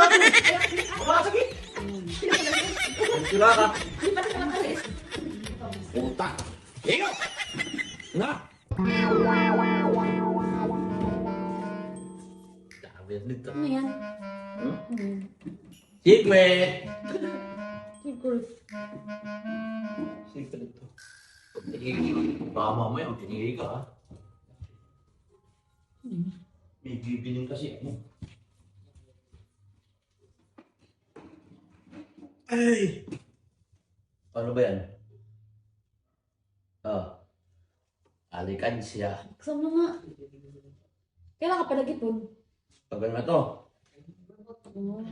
Makasakit! Sila ka! Puta! Iyo! Na! Sabi nito. Ano yan? Secret! Secret. Secret to. Baka mamaya ang tinigay ka ha. May bibiling kasi ano. Ay! Ano ba yan? Alikan siya. Kasama nga. Kailan ka pala gipon? Tagal na to. Oh.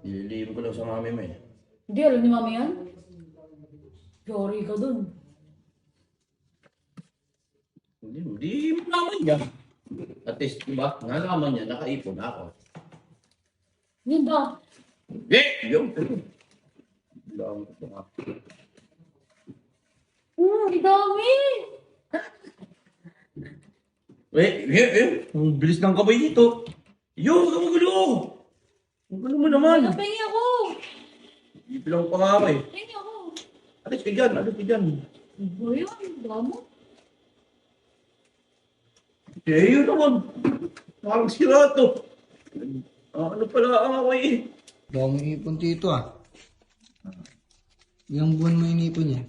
Nililihim ko lang sa mami mo eh. Hindi, alam ni mama yan? Yari ka dun. Hindi mo naman niya. At least, diba? Nalaman niya, nakaipon ako. Yan ba? Yung! Lang ko nga. Ang dami! Ang bilis ng kabay dito. Huwag ka magulo! Ang gulo mo naman. Napahingi ako! Ibilang pa nga ako eh. Pahingi ako! Alis ka dyan, Ano yun? Damo? Yun naman. Parang sira to. Ano pala ang ako eh. Dami ipon dito ah. Ilang buwan mo inipon yan?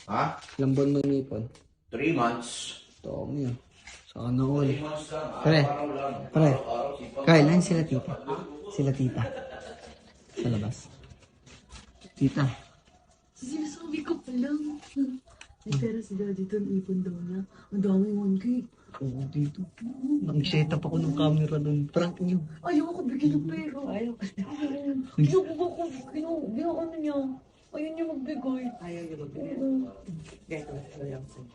Ha? Ilang buwan mo inipon? 3 months. Dami ah. Sana all. 3 months lang. Pre. Araw-araw lang. Pre. Araw-araw, sipag. Kyle, ano sila tita? Sila tita. Sa labas. Tita. Sinasabi ko pa lang. May pera si daddy doon, ipon daw niya. Ang dami 1K. Oo, dito. Nag-set up ako ng camera doon. Prank niyo. Ayaw ko bigyan ng pera. Ayaw ko. Ginawa ano niya. Ayaw niya magbigay. Ayaw niyo magbigay. Ganito, ano lang sa'yo.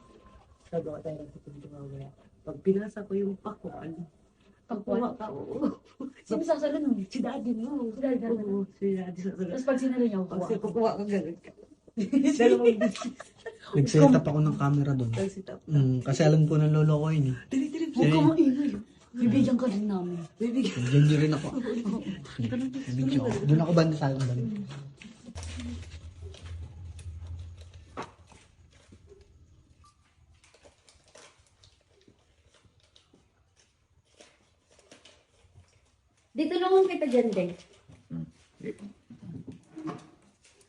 Nagawa tayo ng tipong tumawala. Pag pinasa ko yung pakuan, Pagkuha ka, oo. Sino sasalo nun? Si daddy mo. Si daddy oo, siya, di sa Tapos pag sinalo niya, pag kuha. kukuha ka ganun ka. Dalawang bisis. Nag-set up ako ng camera doon. Tapos itap. Kasi alam ko na lolo ko yun eh. Dali, Huwag ka maingay. Bibigyan ka rin namin. bibigyan. Diyan niyo rin ako. Bibigyan ko. Doon ako banda sa akin. Dito naman kita dyan, Deng.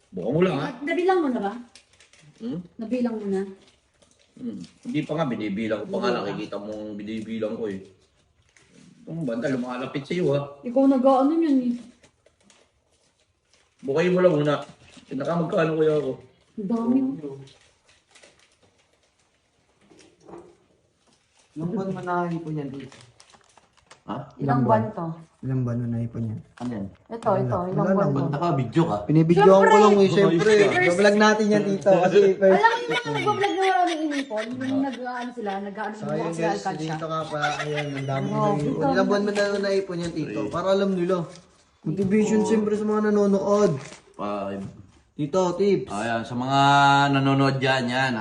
Buka mo lang ha. Nabilang mo na ba? Hmm? Nabilang mo na? Hindi pa nga, binibilang ko pa nga. Nakikita mo ang binibilang ko eh. Itong banda, lumalapit sa iyo ha. Ikaw nag-ano yun eh. Bukay mo lang muna. Pinakamagkano kaya ako. Ang dami mo. Ilang buwan mo nakahipon yan dito? Ha? Ilang buwan to? Ilang buwan mo nahipon yan? Ano yan? Ito, ilang buwan to? Naka-video ka? Binibidyoan ko lang eh, syempre. Vlog natin yan dito kasi first. Alam mo yung mga nag-vlog na maraming inipon? Yung nag-ano sila, nag-ano So sila ayun sila guys, alkansya. dito ka pa, ayan, ang dami Oo, na naipon. dito. Ilang buwan mo na naipon yan dito? Para alam nila. Motivation siyempre sa mga nanonood. 5. Dito, tips. Ayan, sa mga nanonood dyan, yan,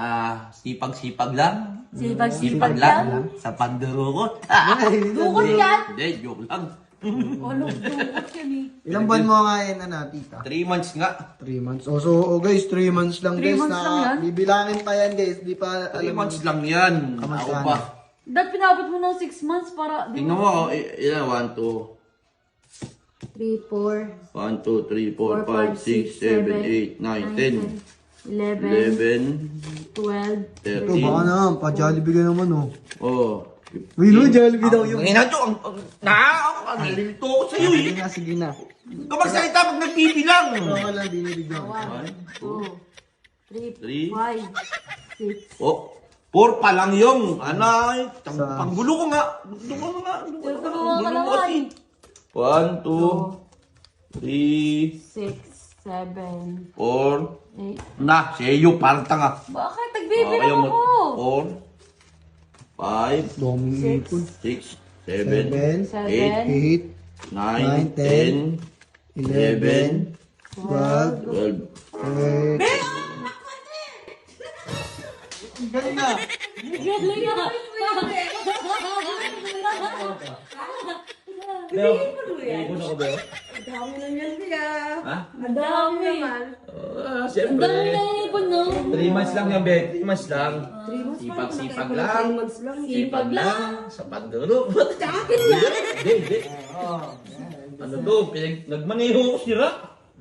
sipag-sipag lang. Sipag-sipag lang. lang. Sa pandurukot. Dukot yan! Hindi, joke lang. Ano, dukot yan eh. Ilang buwan mo nga yan, tita? 3 months nga. 3 months. Oh, guys, 3 months lang 3 guys. months lang yan? Bibilangin pa yan guys. Di pa 3 alam. months lang yan. Kamusta Ako na? pa. Dahil pinabot mo ng 6 months para... Tingnan mo, ilan? 1, 2. 3, 4, 1, 2, 3, 4, 5, 6, 7, 8, 9, 10, 11, 11, 12, Ito, baka 13. na. Pa-Jollibee ka naman oh. Oh. Uy, no, Jollibee daw yung... Ang ina to, ang nilito ko sa'yo Sige eh. na, sige na. Kamagsalita pag nagbibilang. Baka lang, binibigyan ko. 1, 2, 3. 3, 4, 5, 6. Oh, 4 pa lang yung, anay, panggulo ko nga. Gulo ko nga. Tulungan ka naman. 1, 2, 3, 6, 7, 4. 8. Na, seyo, parang tanga. Bakit? Nagbibilang ako. 4, 5, Doming ipon. 6, 7, 7, 8, 8, 9, 10, 11, 12, 12. 8. Galing na. Galing na. Beo, iipon ako, Beo. Dami na yan, Bia. Ha? Ang dami naman. Siyempre. Ang dami na ipon, no? 3 months lang yan, Bek. 3 months lang. 3 months pa. Sipag-sipag lang. 3 months lang. Sipag lang. Sa pagduro. Sa akin yan. Hindi. Ano to? Nagmaneho ko sira.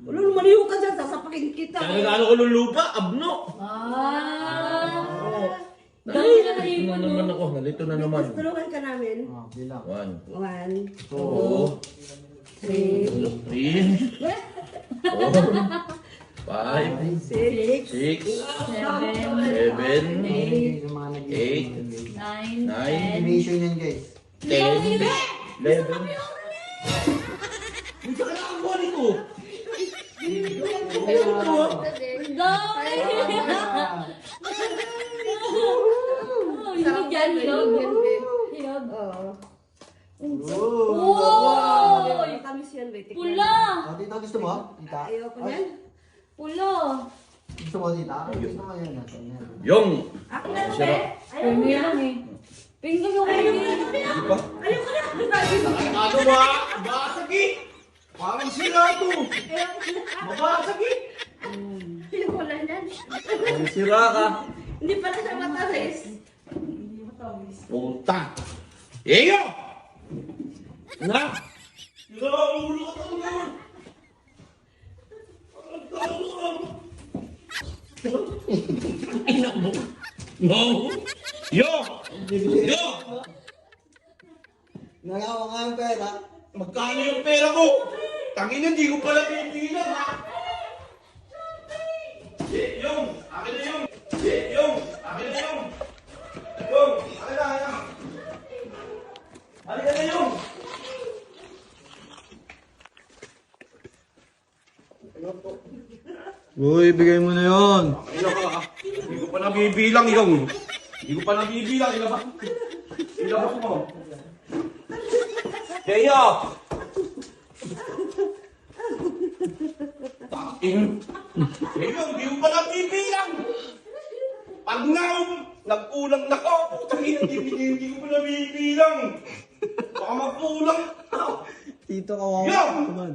Wala, lumaliho ka dyan. Sasapakin kita. Kaya nag-ano ko ng lupa, abno. Dami na Nalito na naman ako. Nalito na naman. Tulungan ka namin. Bilang. 1, 2, 3, 3, 4, 5, 6, 6, 7, 7, Yung mga 8, 9, 9, Animation yan guys. 10, 11. Hindi ka kailangan mo nito. Ang dami! Hinog yan, hinog. Hinog. Oo. Oh! Matamis yan, Betty. Pula! Tita, gusto mo? Tita? Ayoko niyan. Pula! Gusto mo, tita? Gusto mo yan. Yung. Ako na, Sira. Pwede lang eh. Pinggan yung Hindi pa. Ayoko na. Ano ba? Basag eh. Parang sira to. Mabasag eh. Ayoko na yan. Ang sira ka. Hindi pala siya matamis. Puta. Eyo! Na! Sira ang ulo ka talaga. Ina mo. No! Yo! Yo! Nagawa nga yung pera. Magkano yung pera ko? Tangin na, hindi ko pala pinipilan, ha? Yung! Akin na yung! Yung! Akin na yung! Yung! Akin na, akin na! Halika na yung! Uy, bigay mo na yun. Ilan ka, ha? Hindi ko pa nabibilang yung! Hindi ko pa nabibilang, ilabas! Ilabas mo! Deya! Taking! Deya, hindi ko pa nabibilang! Pag nagkulang na ako, putang ina, hindi ko pa nabibilang! Baka magkulang! Tito, kawawa Yo! ka naman.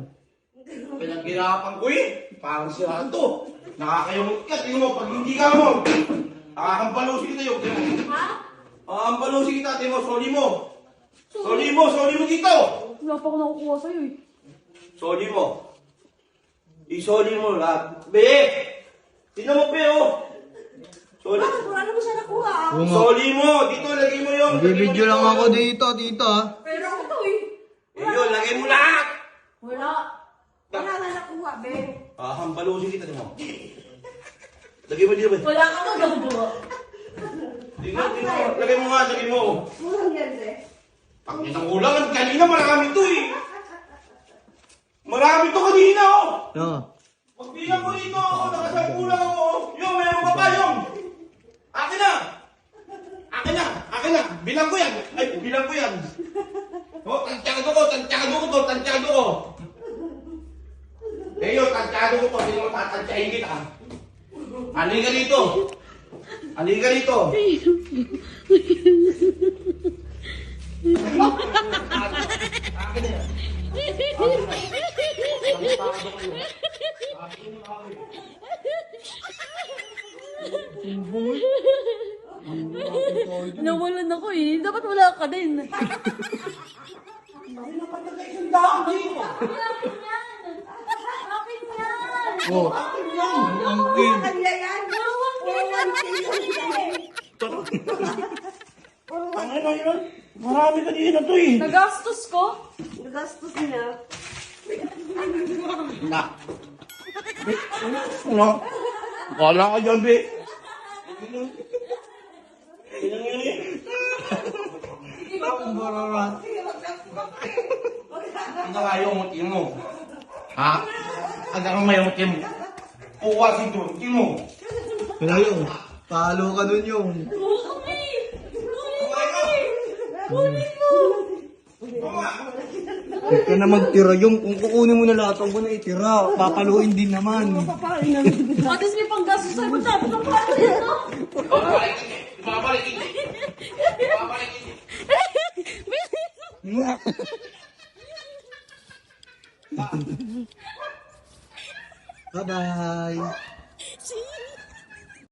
Pinaghirapan ko eh! Parang sira to! Nakakayamot ka, tingin mo, pag hindi ka mo! Nakakampalusin kita yung, tingin mo! Ha? Nakakampalusin kita, tingin mo, soli mo! Soli mo dito! Wala pa ako nakukuha sa'yo eh. Soli mo. I-soli mo lahat. Be! Tingnan mo, Be, oh! Soli. Bakit wala naman siya nakuha? Soli mo! Dito, lagay mo yung... Bibidyo lang ako dito, tito ah. Pero ako to eh. Yun, lagay mo lahat! Wala. Wala na nakuha, be. Hampalusin kita, tingnan mo. Lagay mo dito, Be. Wala ka magagawa. Tingnan mo. Lagay mo nga, lagay mo. Kulang yan, be. Pangit ang ulangan. Kanina marami to eh. Marami to kanina, oh! No. Magbilang ko rito, nakasampulang ako, oh. Yung, mayroon pa ba, yung? Akin na! Akin na! Akin na! Bilang ko yan! Ay, bilang ko yan! Oh, tansyado ko to, tansyado ko! Eh yun, tansyado ko to, hindi mo tatansyahin kita. Halika dito! Halika dito! Akin na yan! Nawalan ako eh. Dapat wala ka din. Akin yan! Oh. Ang king. Kanya yan. Ano na yun? Marami kanina to eh! Nagastos ko? Nagastos niya. Na! Ano? Kala ka dyan, be! Ang bararat. Ano nga yung mutin mo? Ha? Ano nga yung mutin mo? Puwasin to, mutin mo! Wala yung. Palo ka dun yung. Huwag ka na magtira yung. Kung kukunin mo na lahat, huwag mo na itira. Papaluin din naman. At least may panggastos sa'yo. Tapos ang pala dito. Babalik hindi! Babalik hindi! Bye-bye.